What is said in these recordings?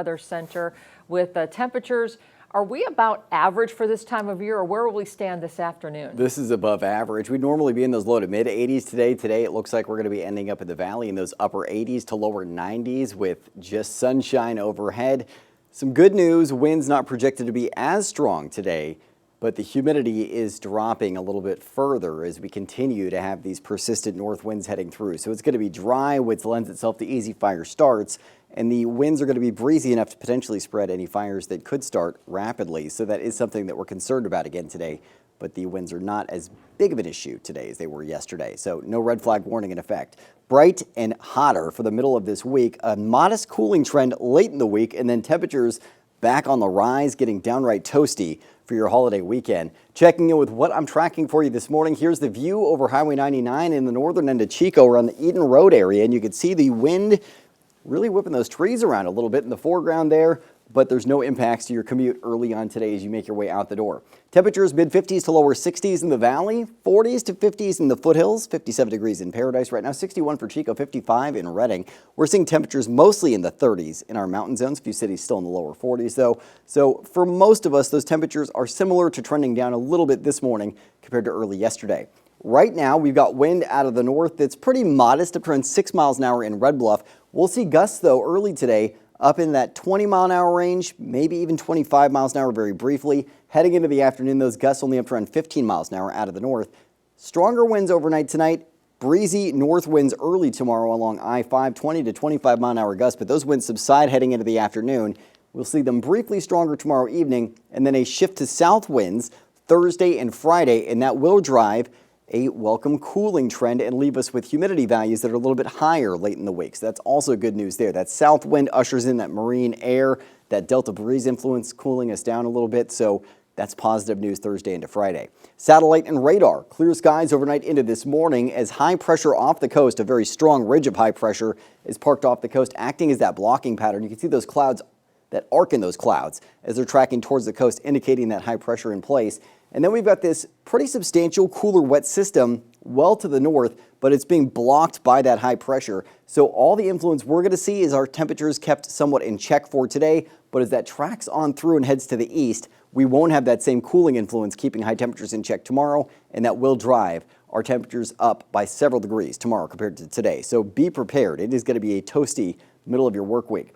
Weather Center with temperatures. Are we about average for this time of year, or where will we stand this afternoon? This is above average. We'd normally be in those low to mid 80s today. Today it looks like we're going to be ending up in the valley in those upper 80s to lower 90s with just sunshine overhead. Some good news, winds not projected to be as strong today, but the humidity is dropping a little bit further as we continue to have these persistent north winds heading through. So it's going to be dry, which lends itself to easy fire starts. And the winds are going to be breezy enough to potentially spread any fires that could start rapidly. So that is something that we're concerned about again today. But the winds are not as big of an issue today as they were yesterday. So no red flag warning in effect. Bright and hotter for the middle of this week. A modest cooling trend late in the week, and then temperatures back on the rise, getting downright toasty for your holiday weekend. Checking in with what I'm tracking for you this morning. Here's the view over Highway 99 in the northern end of Chico around the Eden Road area. And you can see the wind really whipping those trees around a little bit in the foreground there, but there's no impacts to your commute early on today as you make your way out the door. Temperatures mid-50s to lower 60s in the valley, 40s to 50s in the foothills, 57 degrees in Paradise right now, 61 for Chico, 55 in Redding. We're seeing temperatures mostly in the 30s in our mountain zones, a few cities still in the lower 40s though. So for most of us, those temperatures are similar to trending down a little bit this morning compared to early yesterday. Right now, we've got wind out of the north that's pretty modest, up to around 6 miles an hour in Red Bluff. We'll see gusts, though, early today up in that 20-mile-an-hour range, maybe even 25 miles an hour very briefly. Heading into the afternoon, those gusts only up to around 15 miles an hour out of the north. Stronger winds overnight tonight. Breezy north winds early tomorrow along I-5, 20 to 25-mile-an-hour gusts, but those winds subside heading into the afternoon. We'll see them briefly stronger tomorrow evening, and then a shift to south winds Thursday and Friday, and that will drive a welcome cooling trend and leave us with humidity values that are a little bit higher late in the week. So that's also good news there. That south wind ushers in that marine air, that Delta breeze influence cooling us down a little bit. So that's positive news Thursday into Friday. Satellite and radar. Clear skies overnight into this morning as high pressure off the coast, a very strong ridge of high pressure is parked off the coast, acting as that blocking pattern. You can see those clouds, that arc in those clouds as they're tracking towards the coast, indicating that high pressure in place. And then we've got this pretty substantial cooler wet system well to the north, but it's being blocked by that high pressure. So all the influence we're going to see is our temperatures kept somewhat in check for today, but as that tracks on through and heads to the east, we won't have that same cooling influence keeping high temperatures in check tomorrow, and that will drive our temperatures up by several degrees tomorrow compared to today. So be prepared. It is going to be a toasty middle of your work week.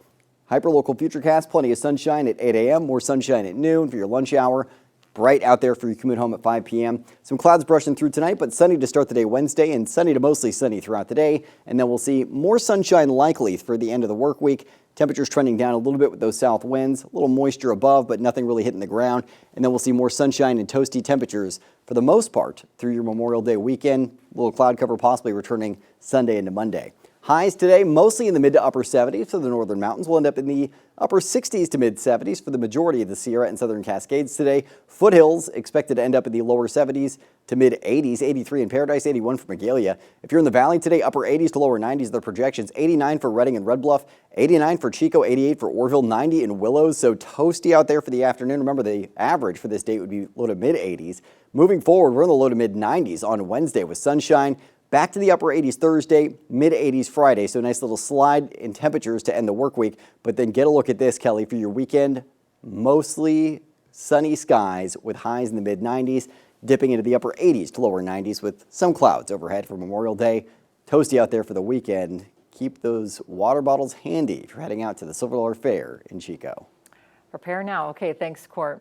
Hyperlocal Futurecast, plenty of sunshine at 8 a.m., more sunshine at noon for your lunch hour. Bright out there for your commute home at 5 p.m. Some clouds brushing through tonight, but sunny to start the day Wednesday and sunny to mostly sunny throughout the day. And then we'll see more sunshine likely for the end of the work week. Temperatures trending down a little bit with those south winds, a little moisture above, but nothing really hitting the ground. And then we'll see more sunshine and toasty temperatures for the most part through your Memorial Day weekend. A little cloud cover possibly returning Sunday into Monday. Highs today mostly in the mid to upper 70s for the northern mountains. We'll end up in the upper 60s to mid 70s for the majority of the Sierra and Southern Cascades today. Foothills expected to end up in the lower 70s to mid 80s, 83 in Paradise, 81 for Magalia. If you're in the valley today, upper 80s to lower 90s, the projections. 89 for Redding and Red Bluff, 89 for Chico, 88 for Orville, 90 in Willows. So toasty out there for the afternoon. Remember, the average for this date would be low to mid 80s. Moving forward, we're in the low to mid 90s on Wednesday with sunshine. Back to the upper 80s Thursday, mid 80s Friday. So a nice little slide in temperatures to end the work week. But then get a look at this, Kelly, for your weekend. Mostly sunny skies with highs in the mid 90s, dipping into the upper 80s to lower 90s with some clouds overhead for Memorial Day. Toasty out there for the weekend. Keep those water bottles handy if you're heading out to the Silver Dollar Fair in Chico. Prepare now. Okay, thanks, Court.